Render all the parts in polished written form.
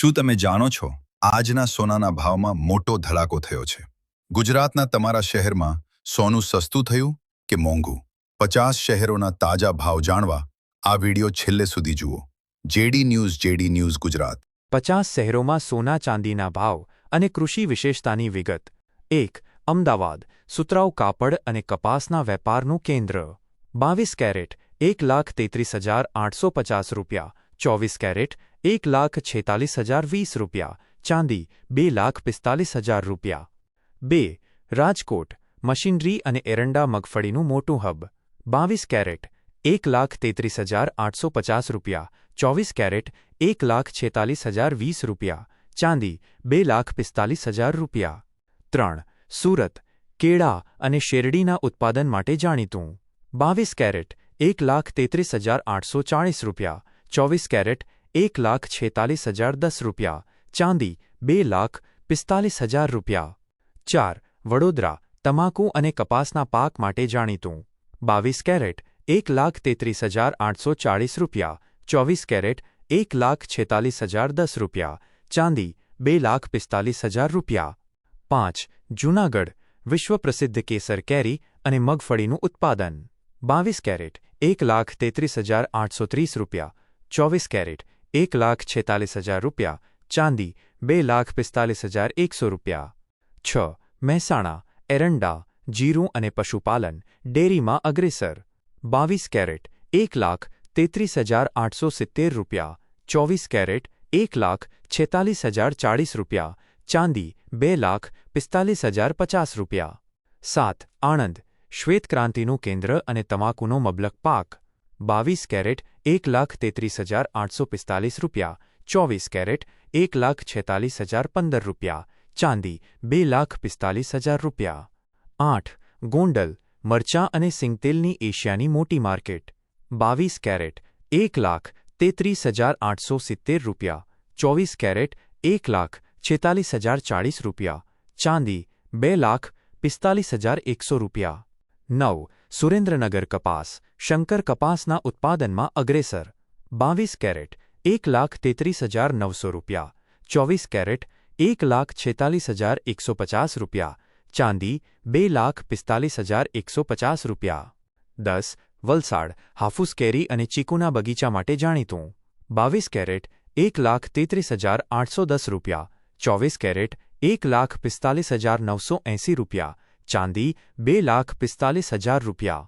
શું તમે જાણો છો આજના સોનાના ભાવમાં મોટો ધડાકો થયો છે? ગુજરાતના તમારા શહેરમાં સોનું સસ્તું થયું કે મોંઘું? 50 શહેરોના તાજા ભાવ જાણવા આ વિડિયો છેલ્લે સુધી જુઓ. JD news Gujarat. 50 શહેરોમાં સોના ચાંદીના ભાવ અને કૃષિ વિશેષતાની વિગત. 1. અમદાવાદ. સુતરાઉ કાપડ અને કપાસના વેપારનું કેન્દ્ર. 22 કેરેટ 1,33,850 રૂપિયા. 24 કેરેટ 1,46,020 રૂપિયા. ચાંદી 2,45,000 રૂપિયા. 2. રાજકોટ. મશીનરી અને એરંડા મગફળીનું મોટું હબ. 22 કેરેટ 1,33,850 રૂપિયા. 24 કેરેટ 1,46,020 રૂપિયા. ચાંદી 2,45,000 રૂપિયા. 3. સુરત. કેળા અને શેરડીના ઉત્પાદન માટે જાણીતું. 22 કેરેટ 1,33,840 રૂપિયા. 24 કેરેટ 1,46,010 રૂપિયા. ચાંદી 2,45,000 રૂપિયા. 4. વડોદરા. તમાકુ અને કપાસના પાક માટે જાણીતું. 22 કેરેટ 1,33,840 રૂપિયા. 24 કેરેટ 1,46,010 રૂપિયા. ચાંદી 2,45,000 રૂપિયા. 5. જૂનાગઢ. વિશ્વ પ્રસિદ્ધ કેસર કેરી અને મગફળીનું ઉત્પાદન. 22 કેરેટ 1,33,830 રૂપિયા. 24 કેરેટ 1,46,000 રૂપિયા. ચાંદી 2,45,100 રૂપિયા. 6. મહેસાણા. એરંડા, જીરું અને પશુપાલન ડેરીમાં અગ્રેસર. 22 કેરેટ 1,33,870 રૂપિયા. 24 કેરેટ 1,46,040 રૂપિયા. ચાંદી 2,45,050 રૂપિયા. 7. આણંદ. શ્વેતક્રાંતિનું કેન્દ્ર અને તમાકુનો મબલક પાક. 22 કેરેટ 1,33,845 રૂપિયા. 24 કેરેટ 1,46,015 રૂપિયા. ચાંદી 2,45,000 રૂપિયા. 8. ગોંડલ. મરચાં અને સિંગતેલની એશિયાની મોટી માર્કેટ. 22 કેરેટ 1,33,870 રૂપિયા. 24 કેરેટ 1,46,040 રૂપિયા. ચાંદી 2,45,100 રૂપિયા. 9. સુરેન્દ્રનગર. કપાસ. શંકર કપાસના ઉત્પાદનમાં અગ્રેસર. 22 કેરેટ 1,33,900 રૂપિયા. 24 કેરેટ 1,46,150 રૂપિયા. ચાંદી 2,45,150 રૂપિયા. 10. વલસાડ. હાફૂસ કેરી અને ચીકુના બગીચા માટે જાણીતું. 22 કેરેટ 1,33,810 રૂપિયા. 24 કેરેટ 1,45,980 રૂપિયા. ચાંદી 2,45,000 રૂપિયા.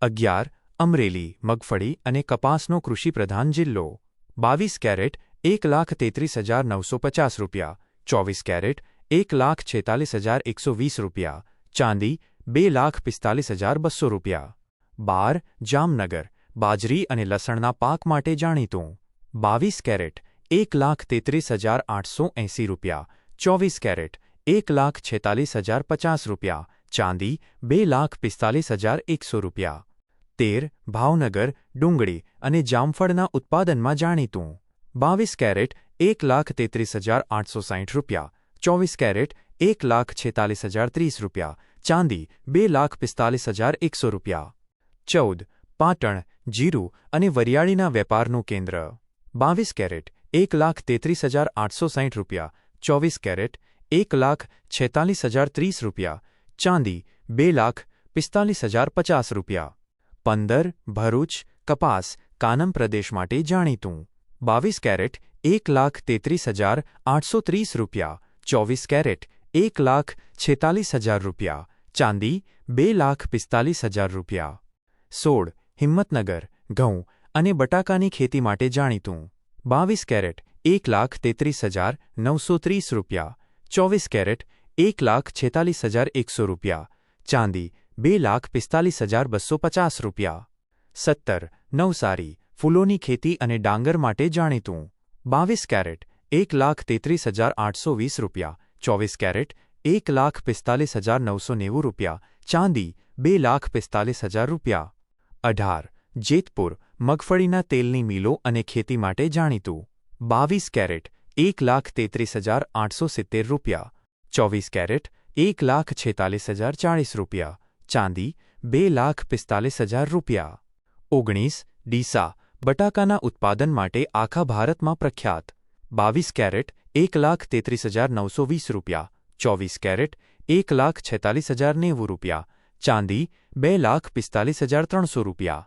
11. અમરેલી. મગફળી અને કપાસનો કૃષિપ્રધાન જિલ્લો. 22 કેરેટ 1,33,950 રૂપિયા. 24 કેરેટ 1,46,120 રૂપિયા. ચાંદી 2,45,200 રૂપિયા. 12. જામનગર. બાજરી અને લસણના પાક માટે જાણીતું. 22 કેરેટ 1,33,880 રૂપિયા. 24 કેરેટ 1,46,050 રૂપિયા. ચાંદી 2,45,100 રૂપિયા. 13. ભાવનગર. ડુંગળી અને જામફળના ઉત્પાદનમાં જાણીતું. 22 કેરેટ 1,33,860 રૂપિયા. 24 કેરેટ 1,46,030 રૂપિયા. ચાંદી 2,45,100 રૂપિયા. 14. પાટણ. જીરું અને વરિયાળીના વેપારનું કેન્દ્ર. 22 કેરેટ 1,33,860 રૂપિયા. 24 કેરેટ 1,46,030 રૂપિયા. ચાંદી 2,45,050 રૂપિયા. 15. ભરૂચ. કપાસ કાનમ પ્રદેશ માટે જાણીતું. 22 કેરેટ 1,33,830 રૂપિયા. 24 કેરેટ 1,46,000 રૂપિયા. ચાંદી 2,45,000 રૂપિયા. 16. હિંમતનગર. ઘઉં અને બટાકાની ખેતી માટે જાણીતું. 22 કેરેટ 1,33,930 રૂપિયા. 24 કેરેટ 1,46,100 રૂપિયા. ચાંદી 2,45,250 રૂપિયા. 17. નવસારી. ફૂલોની ખેતી અને ડાંગર માટે જાણીતું. 22 કેરેટ 1,33,820 રૂપિયા. 24 કેરેટ 1,45,990 રૂપિયા. ચાંદી 2,45,000 રૂપિયા. 18. જેતપુર. મગફળીના તેલની મિલો અને ખેતી માટે જાણીતું. 22 કેરેટ 1,33,870 રૂપિયા. 24 કેરેટ 1,46,040 રૂપિયા. ચાંદી 2,45,000 રૂપિયા. 19. ડીસા. બટાકાના ઉત્પાદન માટે આખા ભારતમાં પ્રખ્યાત. 22 કેરેટ 1,33,920 રૂપિયા, 24 કેરેટ 1,46,090 રૂપિયા, ચાંદી 2,45,300 રૂપિયા.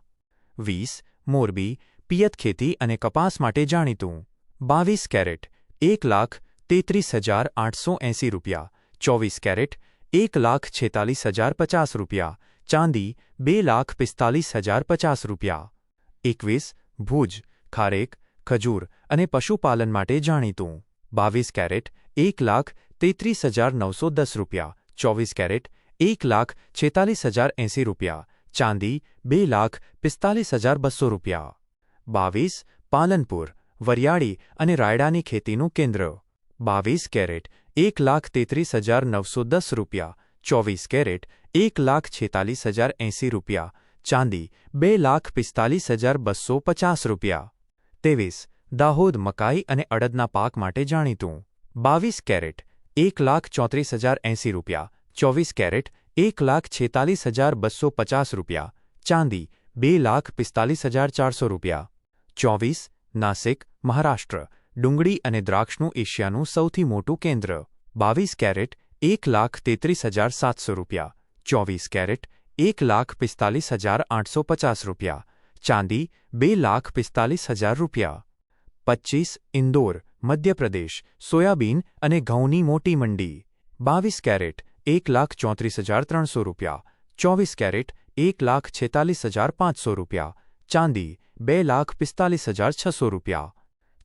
20 મોરબી પિયત ખેતી અને કપાસ માટે જાણીતું. 22 કેરેટ 1,33,880 રૂપિયા, 24 કેરેટ 1,46,050 રૂપિયા, ચાંદી 2,45,050 રૂપિયા. 21 ભુજ ખારેક ખજૂર અને પશુપાલન માટે જાણીતું. 22 કેરેટ 1,33,910 રૂપિયા, 24 કેરેટ 1,46,080 રૂપિયા, ચાંદી 2,45,200 રૂપિયા. 22 પાલનપુર વરિયાળી અને રાયડાની ખેતીનું કેન્દ્ર. 22 કેરેટ 1,33,910 રૂપિયા, 24 કેરેટ 1,46,080 રૂપિયા, ચાંદી 2,45,250 રૂપિયા. 23 દાહોદ મકાઈ અને અડદના પાક માટે જાણીતું. 22 કેરેટ 1,34,080 રૂપિયા, 24 કેરેટ 1,46,250 રૂપિયા, ચાંદી 2,45,400 રૂપિયા. 24 નાસિક મહારાષ્ટ્ર ડુંગળી અને દ્રાક્ષનું એશિયાનું સૌથી મોટું કેન્દ્ર. 22 કેરેટ 1,33,700 રૂપિયા, 24 કેરેટ 1,45,850 રૂપિયા, ચાંદી 2,45,000 રૂપિયા. 25 ઇન્દોર મધ્યપ્રદેશ સોયાબીન અને ઘઉંની મોટી મંડી. 22 કેરેટ 1,34,300 રૂપિયા, 24 કેરેટ 1,46,500 રૂપિયા, ચાંદી 2,45,600 રૂપિયા.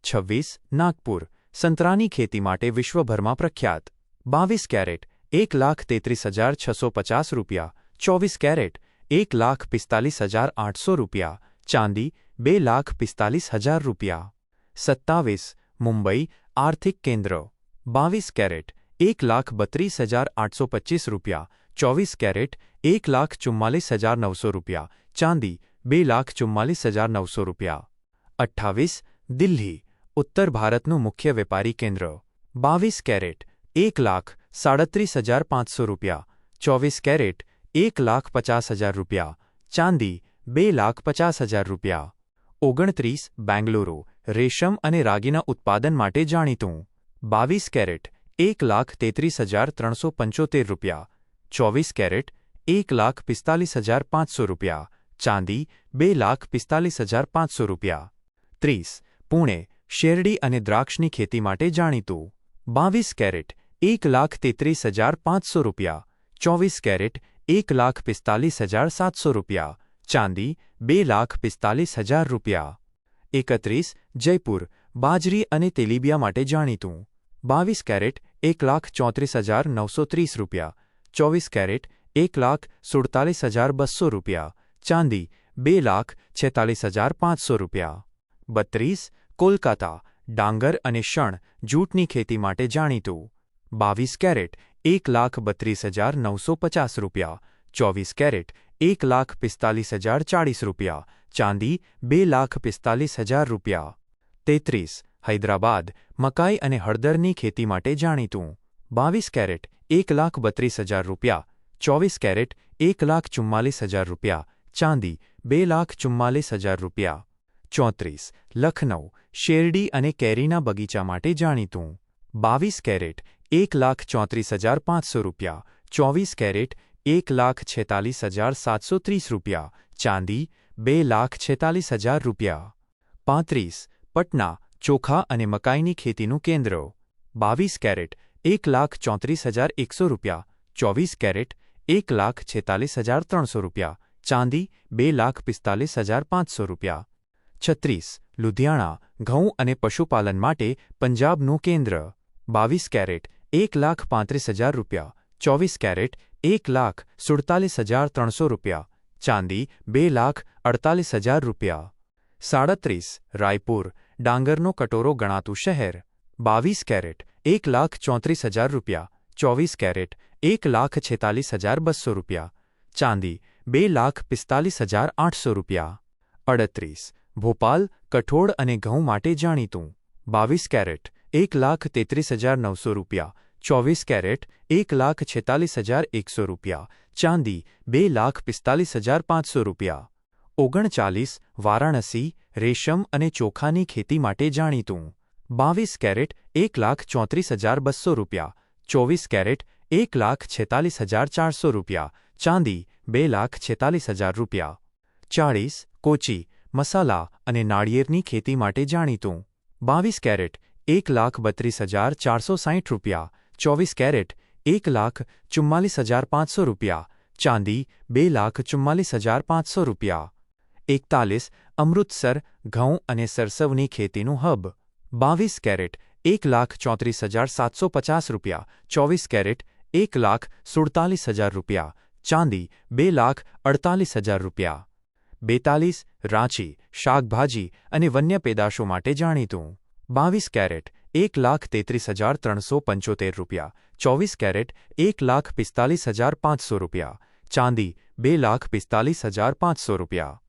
26 નાગપુર સંતરાની ખેતી માટે વિશ્વભરમાં પ્રખ્યાત. 22 કેરેટ 1,33,650 રૂપિયા, 24 કેરેટ 1,45,800 રૂપિયા, ચાંદી 2,45,000 રૂપિયા. 27 મુંબઈ આર્થિક કેન્દ્ર. 22 કેરેટ 1,32,825 રૂપિયા, 24 કેરેટ 1,44,900 રૂપિયા, ચાંદી 2,44,900 રૂપિયા. 28 દિલ્હી ઉત્તર ભારતનું મુખ્ય વેપારી કેન્દ્ર. 22 કેરેટ 1,37,500 રૂપિયા, 24 કેરેટ 1,50,000 રૂપિયા, ચાંદી 2,50,000 રૂપિયા. 29 બેંગલુરુ રેશમ અને રાગીના ઉત્પાદન માટે જાણીતું. 22 કેરેટ 1,33,375 રૂપિયા, 24 કેરેટ 1,45,500 રૂપિયા, ચાંદી 2,45,500 રૂપિયા. 30 પુણે શેરડી અને દ્રાક્ષની ખેતી માટે જાણીતું. 22 કેરેટ 1,33,500 રૂપિયા, 24 કેરેટ 1,45,700 રૂપિયા, ચાંદી 2,45,000 રૂપિયા. 31 જયપુર બાજરી અને તેલીબિયા માટે જાણીતું. 22 કેરેટ 1,34,930 રૂપિયા, 24 કેરેટ 1,47,200 રૂપિયા, ચાંદી 2,46,500 રૂપિયા. 32 કોલકાતા ડાંગર અને શણ જૂટની ખેતી માટે જાણીતું. 22 કેરેટ 1,32,950 રૂપિયા, 24 કેરેટ 1,45,040 રૂપિયા, ચાંદી 2,45,000 રૂપિયા. 33 હૈદરાબાદ મકાઈ અને હળદરની ખેતી માટે જાણીતું. 22 કેરેટ 1,32,000 રૂપિયા, 24 કેરેટ 1,44,000 રૂપિયા, ચાંદી 2,44,000 રૂપિયા. 34 લખનઉ શેરડી અને કેરીના બગીચા માટે જાણીતું. 22 કેરેટ 1,34,500 રૂપિયા, 24 કેરેટ 1,46,730 રૂપિયા, ચાંદી 2,46,000 રૂપિયા. 35 પટના ચોખા અને મકાઈની ખેતીનું કેન્દ્ર. 22 કેરેટ 1,34,100 રૂપિયા, 24 કેરેટ 1,46,300 રૂપિયા, ચાંદી 2,45,500 રૂપિયા. 36 લુધિયાણા ઘઉં અને પશુપાલન માટે પંજાબનું કેન્દ્ર. 22 કેરેટ 1,35,000 રૂપિયા, 24 કેરેટ 1,47,300 રૂપિયા, ચાંદી 2,48,000 રૂપિયા. 37 રાયપુર ડાંગરનો કટોરો ગણાતું શહેર. 22 કેરેટ 1,34,000 રૂપિયા, 24 કેરેટ 1,46,200 રૂપિયા, ચાંદી 2,45,800 રૂપિયા. 38 ભોપાલ કઠોળ અને ઘઉં માટે જાણીતું. 22 કેરેટ 1,33,900 રૂપિયા, 24 કેરેટ 1,46,100 રૂપિયા, ચાંદી 2,45,500 રૂપિયા. 39 વારાણસી રેશમ અને ચોખાની ખેતી માટે જાણીતું. 22 કેરેટ 1,34,200 રૂપિયા, 24 કેરેટ 1,46,400 રૂપિયા, ચાંદી 2,46,000 રૂપિયા. 40 કોચી મસાલા અને નાળિયેરની ખેતી માટે જાણીતું. 22 કેરેટ 1,32,460 રૂપિયા, 24 કેરેટ 1,44,500 રૂપિયા, ચાંદી 2,44,500 રૂપિયા. 41 અમૃતસર ઘઉં અને સરસવની ખેતીનું હબ. 22 કેરેટ 1,34,750 રૂપિયા, 24 કેરેટ 1,47,000 રૂપિયા, ચાંદી 2,48,000 રૂપિયા. 42 રાંચી શાકભાજી અને વન્ય પેદાશો માટે જાણીતું. 22 કેરેટ 1,33,375 રૂપિયા, 24 કેરેટ 1,45,500 રૂપિયા, ચાંદી 2,45,500 રૂપિયા.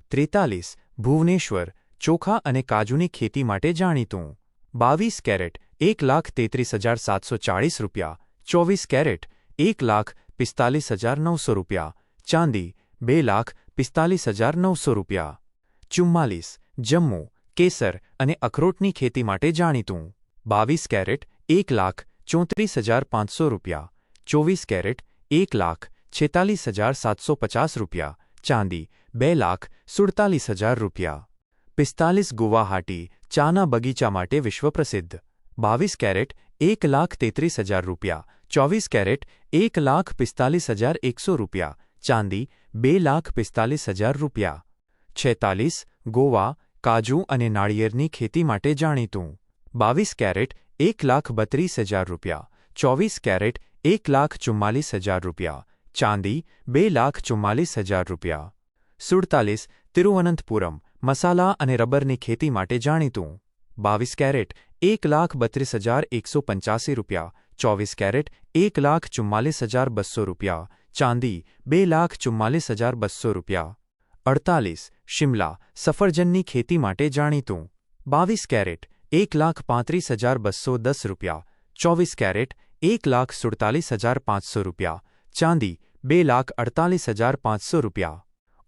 43 ભુવનેશ્વર ચોખા અને કાજુની ખેતી માટે જાણીતું. 22 કેરેટ 1,33,740 રૂપિયા, 24 કેરેટ 1,45,900 રૂપિયા, ચાંદી 2,45,900 રૂપિયા. 44 જમ્મુ કેસર અને અખરોટની ખેતી માટે જાણીતું. 22 કેરેટ 1,34,500 રૂપિયા, 24 કેરેટ 1,46,750 રૂપિયા, ચાંદી 2,47,000 રૂપિયા. 45 ગુવાહાટી ચાના બગીચા માટે વિશ્વ પ્રસિદ્ધ. 22 કેરેટ 1,33,000 રૂપિયા, 24 કેરેટ 1,45,100 રૂપિયા, ચાંદી 2,45,000 રૂપિયા. 46 ગોવા કાજુ અને નાળિયેરની ખેતી માટે જાણીતું. 22 કેરેટ 1,32,000 રૂપિયા, 24 કેરેટ 1,44,000 રૂપિયા, ચાંદી 2,44,000 રૂપિયા. 47 તિરુવનંતપુરમ મસાલા અને રબરની ખેતી માટે જાણીતું. 22 કેરેટ 1,32,185 રૂપિયા, 24 કેરેટ 1,44,200 રૂપિયા, ચાંદી 2,44,200 રૂપિયા. 48 શિમલા સફરજનની ખેતી માટે જાણીતું. 22 કેરેટ 1,35,210 રૂપિયા, 24 કેરેટ 1,47,500 રૂપિયા, ચાંદી 2,48,500 રૂપિયા.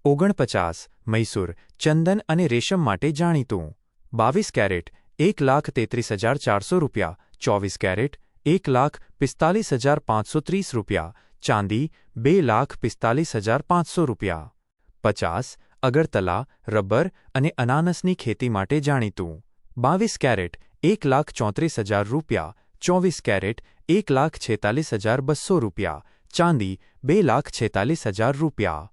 49 મૈસૂર ચંદન અને રેશમ માટે જાણીતું. 22 કેરેટ 1,33,400 રૂપિયા, 24 કેરેટ 1,45,530 રૂપિયા, ચાંદી 2,45,500 રૂપિયા. 50 અગરતલા રબર અને અનાનસની ખેતી માટે જાણીતું. 22 કેરેટ 1,34,000 રૂપિયા, 24 કેરેટ 1,46,200 રૂપિયા, ચાંદી 2,46,000 રૂપિયા.